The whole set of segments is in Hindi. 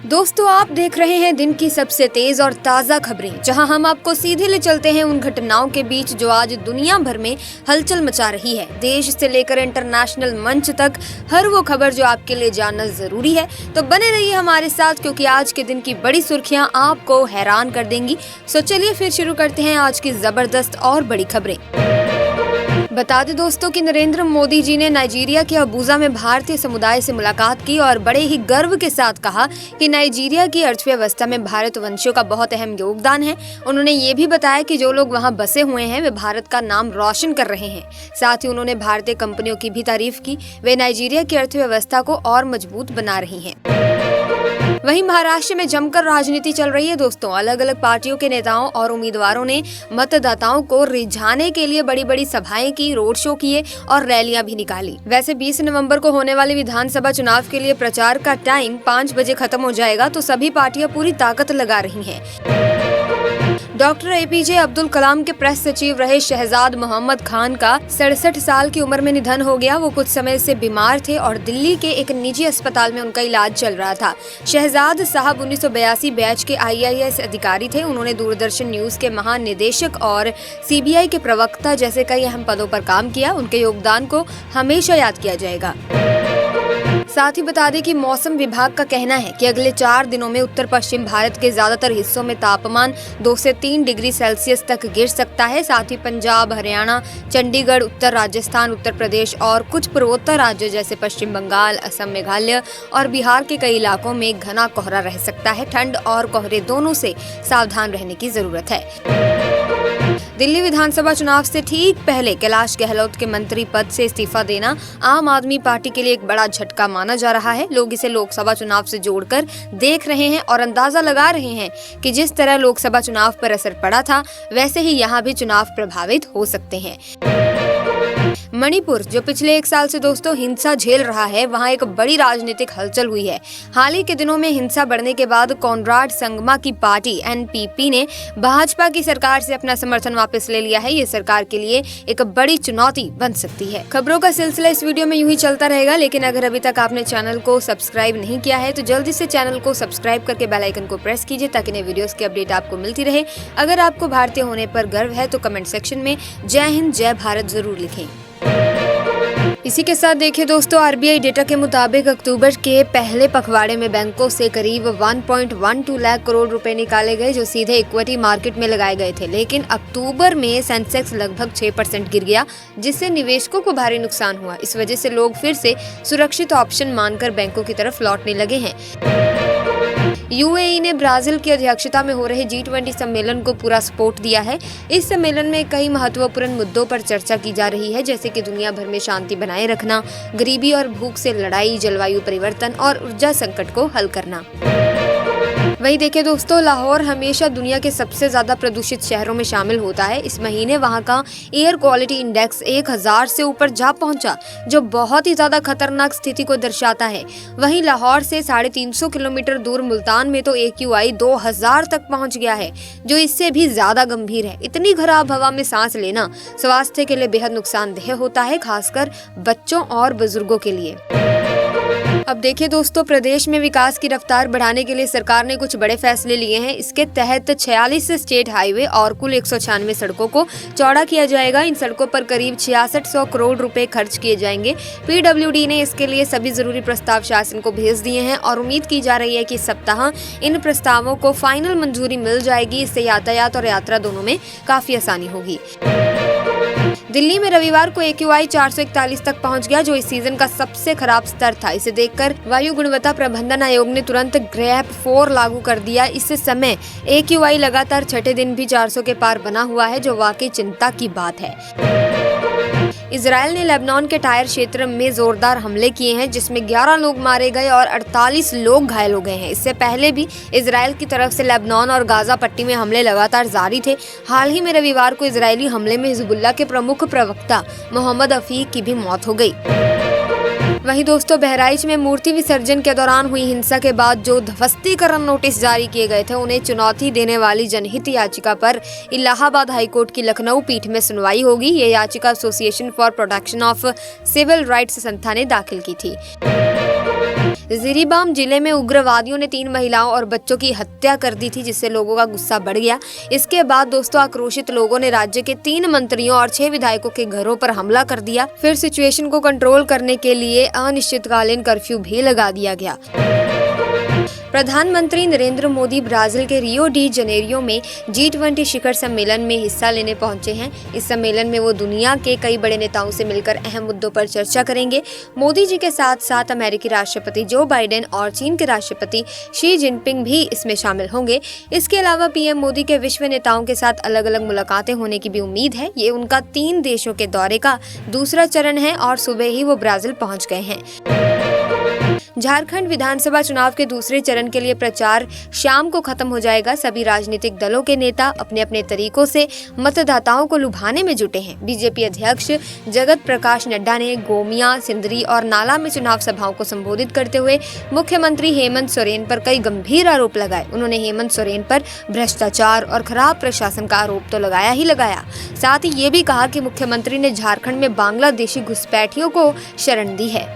दोस्तों, आप देख रहे हैं दिन की सबसे तेज और ताज़ा खबरें, जहां हम आपको सीधे ले चलते हैं उन घटनाओं के बीच जो आज दुनिया भर में हलचल मचा रही है। देश से लेकर इंटरनेशनल मंच तक हर वो खबर जो आपके लिए जानना जरूरी है। तो बने रहिए हमारे साथ, क्योंकि आज के दिन की बड़ी सुर्खियां आपको हैरान कर देंगी। सो चलिए फिर शुरू करते हैं आज की जबरदस्त और बड़ी खबरें। बता दें दोस्तों कि नरेंद्र मोदी जी ने नाइजीरिया के अबूजा में भारतीय समुदाय से मुलाकात की और बड़े ही गर्व के साथ कहा कि नाइजीरिया की अर्थव्यवस्था में भारतवंशियों का बहुत अहम योगदान है। उन्होंने ये भी बताया कि जो लोग वहां बसे हुए हैं वे भारत का नाम रोशन कर रहे हैं। साथ ही उन्होंने भारतीय कंपनियों की भी तारीफ की। वे नाइजीरिया की अर्थव्यवस्था को और मजबूत बना रही हैं। वहीं महाराष्ट्र में जमकर राजनीति चल रही है दोस्तों। अलग अलग पार्टियों के नेताओं और उम्मीदवारों ने मतदाताओं को रिझाने के लिए बड़ी बड़ी सभाएं की, रोड शो किए और रैलियां भी निकाली। वैसे 20 नवंबर को होने वाले विधानसभा चुनाव के लिए प्रचार का टाइम 5 बजे खत्म हो जाएगा, तो सभी पार्टियां पूरी ताकत लगा रही हैं। डॉक्टर एपीजे अब्दुल कलाम के प्रेस सचिव रहे शहजाद मोहम्मद खान का 67 साल की उम्र में निधन हो गया। वो कुछ समय से बीमार थे और दिल्ली के एक निजी अस्पताल में उनका इलाज चल रहा था। शहजाद साहब 1982 बैच के IAS अधिकारी थे। उन्होंने दूरदर्शन न्यूज के महानिदेशक और CBI के प्रवक्ता जैसे कई अहम पदों पर काम किया। उनके योगदान को हमेशा याद किया जाएगा। साथ ही बता दें कि मौसम विभाग का कहना है कि अगले 4 दिनों में उत्तर पश्चिम भारत के ज्यादातर हिस्सों में तापमान 2 से 3 डिग्री सेल्सियस तक गिर सकता है। साथ ही पंजाब, हरियाणा, चंडीगढ़, उत्तर राजस्थान, उत्तर प्रदेश और कुछ पूर्वोत्तर राज्यों जैसे पश्चिम बंगाल, असम, मेघालय और बिहार के कई इलाकों में घना कोहरा रह सकता है। ठंड और कोहरे दोनों से सावधान रहने की जरूरत है। दिल्ली विधानसभा चुनाव से ठीक पहले कैलाश गहलोत के मंत्री पद से इस्तीफा देना आम आदमी पार्टी के लिए एक बड़ा झटका माना जा रहा है। लोग इसे लोकसभा चुनाव से जोड़कर देख रहे हैं और अंदाजा लगा रहे हैं कि जिस तरह लोकसभा चुनाव पर असर पड़ा था, वैसे ही यहाँ भी चुनाव प्रभावित हो सकते हैं। मणिपुर जो पिछले 1 साल से दोस्तों हिंसा झेल रहा है, वहां एक बड़ी राजनीतिक हलचल हुई है। हाल ही के दिनों में हिंसा बढ़ने के बाद कॉनराड संगमा की पार्टी NPP ने भाजपा की सरकार से अपना समर्थन वापस ले लिया है। ये सरकार के लिए एक बड़ी चुनौती बन सकती है। खबरों का सिलसिला इस वीडियो में यूं ही चलता रहेगा, लेकिन अगर अभी तक आपने चैनल को सब्सक्राइब नहीं किया है तो जल्दी से चैनल को सब्सक्राइब करके बेल आइकन को प्रेस कीजिए ताकि नए वीडियोस की अपडेट आपको मिलती रहे। अगर आपको भारतीय होने पर गर्व है तो कमेंट सेक्शन में जय हिंद, जय भारत जरूर लिखें। इसी के साथ देखिए दोस्तों, RBI डेटा के मुताबिक अक्टूबर के पहले पखवाड़े में बैंकों से करीब 1.12 लाख करोड़ रुपए निकाले गए, जो सीधे इक्विटी मार्केट में लगाए गए थे। लेकिन अक्टूबर में सेंसेक्स लगभग 6% गिर गया, जिससे निवेशकों को भारी नुकसान हुआ। इस वजह से लोग फिर से सुरक्षित ऑप्शन मानकर बैंकों की तरफ लौटने लगे हैं। UAE ने ब्राजील की अध्यक्षता में हो रहे G20 सम्मेलन को पूरा सपोर्ट दिया है। इस सम्मेलन में कई महत्वपूर्ण मुद्दों पर चर्चा की जा रही है, जैसे कि दुनिया भर में शांति बनाए रखना, गरीबी और भूख से लड़ाई, जलवायु परिवर्तन और ऊर्जा संकट को हल करना। वहीं देखिए दोस्तों, लाहौर हमेशा दुनिया के सबसे ज्यादा प्रदूषित शहरों में शामिल होता है। इस महीने वहां का एयर क्वालिटी इंडेक्स 1000 से ऊपर जा पहुंचा, जो बहुत ही ज्यादा खतरनाक स्थिति को दर्शाता है। वहीं लाहौर से 350 किलोमीटर दूर मुल्तान में तो AQI 2000 तक पहुंच गया है, जो इससे भी ज्यादा गंभीर है। इतनी खराब हवा में सांस लेना स्वास्थ्य के लिए बेहद नुकसानदेह होता है, खासकर बच्चों और बुजुर्गों के लिए। अब देखिए दोस्तों, प्रदेश में विकास की रफ्तार बढ़ाने के लिए सरकार ने कुछ बड़े फैसले लिए हैं। इसके तहत 46 स्टेट हाईवे और कुल 196 सड़कों को चौड़ा किया जाएगा। इन सड़कों पर करीब 6600 करोड़ रुपए खर्च किए जाएंगे। PWD ने इसके लिए सभी जरूरी प्रस्ताव शासन को भेज दिए हैं और उम्मीद की जा रही है कि इस सप्ताह इन प्रस्तावों को फाइनल मंजूरी मिल जाएगी। इससे यातायात और यात्रा दोनों में काफी आसानी होगी। दिल्ली में रविवार को AQI 441 तक पहुंच गया, जो इस सीजन का सबसे खराब स्तर था। इसे देखकर वायु गुणवत्ता प्रबंधन आयोग ने तुरंत ग्रेप 4 लागू कर दिया। इस समय AQI लगातार 6ठे दिन भी 400 के पार बना हुआ है, जो वाकई चिंता की बात है। इजराइल ने लेबनान के टायर क्षेत्र में जोरदार हमले किए हैं, जिसमें 11 लोग मारे गए और 48 लोग घायल हो गए हैं। इससे पहले भी इजराइल की तरफ से लेबनान और गाजा पट्टी में हमले लगातार जारी थे। हाल ही में रविवार को इजरायली हमले में हिजबुल्लाह के प्रमुख प्रवक्ता मोहम्मद अफीक की भी मौत हो गई। वहीं दोस्तों, बहराइच में मूर्ति विसर्जन के दौरान हुई हिंसा के बाद जो ध्वस्तीकरण नोटिस जारी किए गए थे, उन्हें चुनौती देने वाली जनहित याचिका पर इलाहाबाद हाईकोर्ट की लखनऊ पीठ में सुनवाई होगी। ये याचिका association for protection of civil rights संस्था ने दाखिल की थी। जिरीबाम जिले में उग्रवादियों ने 3 महिलाओं और बच्चों की हत्या कर दी थी, जिससे लोगों का गुस्सा बढ़ गया। इसके बाद दोस्तों आक्रोशित लोगों ने राज्य के 3 मंत्रियों और 6 विधायकों के घरों पर हमला कर दिया। फिर सिचुएशन को कंट्रोल करने के लिए अनिश्चितकालीन कर्फ्यू भी लगा दिया गया। प्रधानमंत्री नरेंद्र मोदी ब्राजील के रियो डी जनेरियो में G20 शिखर सम्मेलन में हिस्सा लेने पहुंचे हैं। इस सम्मेलन में वो दुनिया के कई बड़े नेताओं से मिलकर अहम मुद्दों पर चर्चा करेंगे। मोदी जी के साथ साथ अमेरिकी राष्ट्रपति जो बाइडेन और चीन के राष्ट्रपति शी जिनपिंग भी इसमें शामिल होंगे। इसके अलावा पीएम मोदी के विश्व नेताओं के साथ अलग अलग मुलाकातें होने की भी उम्मीद है। ये उनका 3 देशों के दौरे का दूसरा चरण है और सुबह ही वो ब्राजील पहुंच गए हैं। झारखंड विधानसभा चुनाव के दूसरे चरण के लिए प्रचार शाम को खत्म हो जाएगा। सभी राजनीतिक दलों के नेता अपने अपने तरीकों से मतदाताओं को लुभाने में जुटे हैं। बीजेपी अध्यक्ष जगत प्रकाश नड्डा ने गोमिया, सिंदरी और नाला में चुनाव सभाओं को संबोधित करते हुए मुख्यमंत्री हेमंत सोरेन पर कई गंभीर आरोप लगाए। उन्होंने हेमंत सोरेन पर भ्रष्टाचार और खराब प्रशासन का आरोप तो लगाया ही लगाया, साथ ही ये भी कहा कि मुख्यमंत्री ने झारखंड में बांग्लादेशी घुसपैठियों को शरण दी है।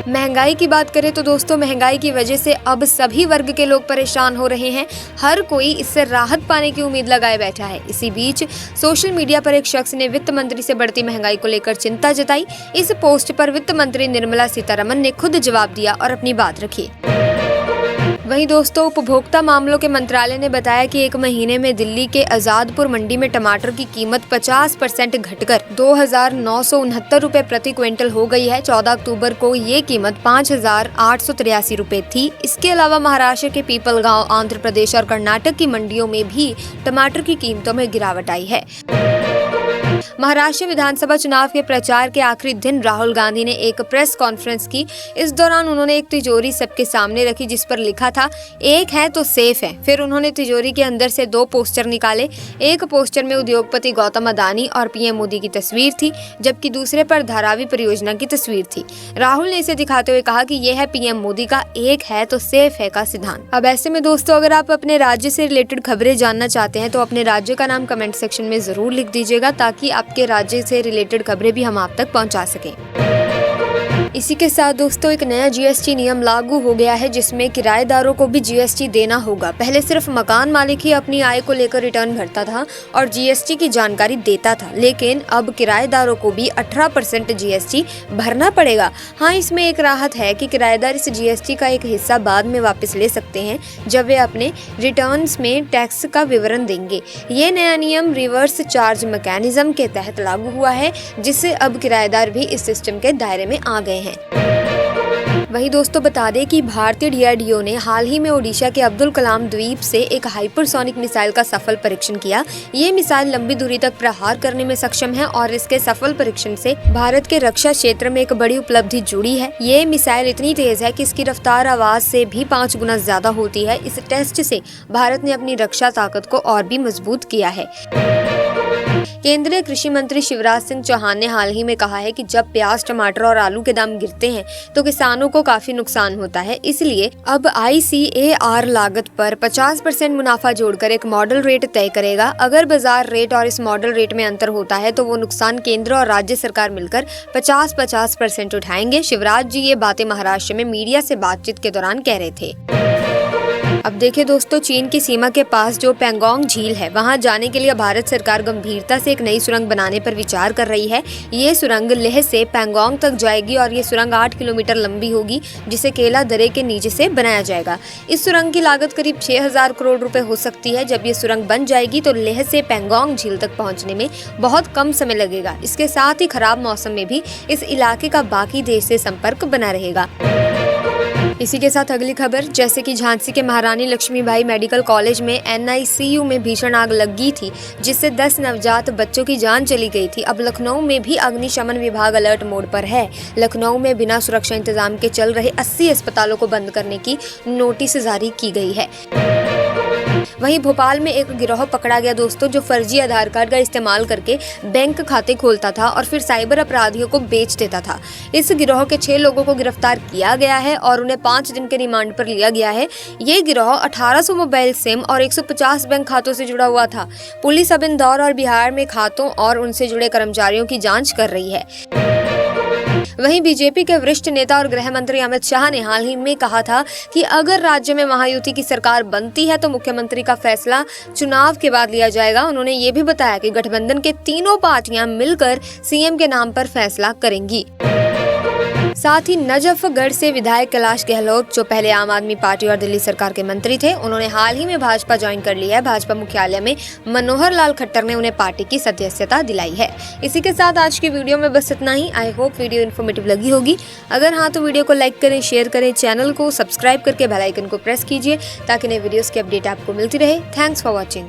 महंगाई की बात करें तो दोस्तों महंगाई की वजह से अब सभी वर्ग के लोग परेशान हो रहे हैं। हर कोई इससे राहत पाने की उम्मीद लगाए बैठा है। इसी बीच सोशल मीडिया पर एक शख्स ने वित्त मंत्री से बढ़ती महंगाई को लेकर चिंता जताई। इस पोस्ट पर वित्त मंत्री निर्मला सीतारमण ने खुद जवाब दिया और अपनी बात रखी। वहीं दोस्तों उपभोक्ता मामलों के मंत्रालय ने बताया कि 1 महीने में दिल्ली के आजादपुर मंडी में टमाटर की कीमत 50% घटकर 2,969 रुपए प्रति क्विंटल हो गई है। 14 अक्टूबर को ये कीमत 5,883 रुपए थी। इसके अलावा महाराष्ट्र के पीपलगांव, आंध्र प्रदेश और कर्नाटक की मंडियों में भी टमाटर की कीमतों में गिरावट आई है। महाराष्ट्र विधानसभा चुनाव के प्रचार के आखिरी दिन राहुल गांधी ने एक प्रेस कॉन्फ्रेंस की। इस दौरान उन्होंने एक तिजोरी सबके सामने रखी जिस पर लिखा था एक है तो सेफ है। फिर उन्होंने तिजोरी के अंदर से 2 पोस्टर निकाले। एक पोस्टर में उद्योगपति गौतम अदानी और पीएम मोदी की तस्वीर थी, जबकि दूसरे पर धारावी परियोजना की तस्वीर थी। राहुल ने इसे दिखाते हुए कहा कि यह है पीएम मोदी का एक है तो सेफ है का सिद्धांत। अब ऐसे में दोस्तों अगर आप अपने राज्य से रिलेटेड खबरें जानना चाहते हैं तो अपने राज्य का नाम कमेंट सेक्शन में जरूर लिख दीजिएगा, ताकि आपके राज्य से रिलेटेड खबरें भी हम आप तक पहुंचा सकें। इसी के साथ दोस्तों एक नया जीएसटी नियम लागू हो गया है, जिसमें किराएदारों को भी जीएसटी देना होगा। पहले सिर्फ मकान मालिक ही अपनी आय को लेकर रिटर्न भरता था और जीएसटी की जानकारी देता था, लेकिन अब किराएदारों को भी 18% जीएसटी भरना पड़ेगा। हाँ, इसमें एक राहत है कि किराएदार इस जीएसटी का एक हिस्सा बाद में वापस ले सकते हैं जब वे अपने रिटर्न्स में टैक्स का विवरण देंगे। ये नया नियम रिवर्स चार्ज मैकेनिज्म के तहत लागू हुआ है, जिससे अब किराएदार भी इस सिस्टम के दायरे में आ गए हैं। वहीं दोस्तों बता दें कि भारतीय डीआरडीओ ने हाल ही में ओडिशा के अब्दुल कलाम द्वीप से एक हाइपरसोनिक मिसाइल का सफल परीक्षण किया। ये मिसाइल लंबी दूरी तक प्रहार करने में सक्षम है और इसके सफल परीक्षण से भारत के रक्षा क्षेत्र में एक बड़ी उपलब्धि जुड़ी है। ये मिसाइल इतनी तेज है कि इसकी रफ्तार आवाज से भी 5 गुना ज्यादा होती है। इस टेस्ट से भारत ने अपनी रक्षा ताकत को और भी मजबूत किया है। केंद्रीय कृषि मंत्री शिवराज सिंह चौहान ने हाल ही में कहा है कि जब प्याज, टमाटर और आलू के दाम गिरते हैं तो किसानों को काफी नुकसान होता है। इसलिए अब ICAR लागत पर 50% मुनाफा जोड़कर एक मॉडल रेट तय करेगा। अगर बाजार रेट और इस मॉडल रेट में अंतर होता है तो वो नुकसान केंद्र और राज्य सरकार मिलकर 50-50% उठाएंगे। शिवराज जी ये बातें महाराष्ट्र में मीडिया से बातचीत के दौरान कह रहे थे। अब देखिए दोस्तों, चीन की सीमा के पास जो पेंगोंग झील है, वहां जाने के लिए भारत सरकार गंभीरता से एक नई सुरंग बनाने पर विचार कर रही है। ये सुरंग लेह से पेंगोंग तक जाएगी और ये सुरंग 8 किलोमीटर लंबी होगी, जिसे केला दरे के नीचे से बनाया जाएगा। इस सुरंग की लागत करीब 6,000 करोड़ रुपए हो सकती है। जब ये सुरंग बन जाएगी तो लेह से पेंगोंग झील तक पहुँचने में बहुत कम समय लगेगा। इसके साथ ही खराब मौसम में भी इस इलाके का बाकी देश से संपर्क बना रहेगा। इसी के साथ अगली खबर, जैसे कि झांसी के महारानी लक्ष्मीबाई मेडिकल कॉलेज में NICU में भीषण आग लगी थी, जिससे 10 नवजात बच्चों की जान चली गई थी। अब लखनऊ में भी अग्निशमन विभाग अलर्ट मोड पर है। लखनऊ में बिना सुरक्षा इंतजाम के चल रहे 80 अस्पतालों को बंद करने की नोटिस जारी की गई है। वहीं भोपाल में एक गिरोह पकड़ा गया दोस्तों, जो फर्जी आधार कार्ड का इस्तेमाल करके बैंक खाते खोलता था और फिर साइबर अपराधियों को बेच देता था। इस गिरोह के 6 लोगों को गिरफ्तार किया गया है और उन्हें 5 दिन के रिमांड पर लिया गया है। ये गिरोह 1800 मोबाइल सिम और 150 बैंक खातों से जुड़ा हुआ था। पुलिस अब इंदौर और बिहार में खातों और उनसे जुड़े कर्मचारियों की जाँच कर रही है। वहीं बीजेपी के वरिष्ठ नेता और गृह मंत्री अमित शाह ने हाल ही में कहा था कि अगर राज्य में महायुति की सरकार बनती है तो मुख्यमंत्री का फैसला चुनाव के बाद लिया जाएगा। उन्होंने ये भी बताया कि गठबंधन के तीनों पार्टियां मिलकर सीएम के नाम पर फैसला करेंगी। साथ ही नजफगढ़ से विधायक कैलाश गहलोत, जो पहले आम आदमी पार्टी और दिल्ली सरकार के मंत्री थे, उन्होंने हाल ही में भाजपा ज्वाइन कर लिया है। भाजपा मुख्यालय में मनोहर लाल खट्टर ने उन्हें पार्टी की सदस्यता दिलाई है। इसी के साथ आज की वीडियो में बस इतना ही। आई होप वीडियो इन्फॉर्मेटिव लगी होगी। अगर हाँ तो वीडियो को लाइक करें, शेयर करें, चैनल को सब्सक्राइब करके बेल आइकन को प्रेस कीजिए ताकि नए वीडियोस की अपडेट आपको मिलती रहे। Thanks for watching.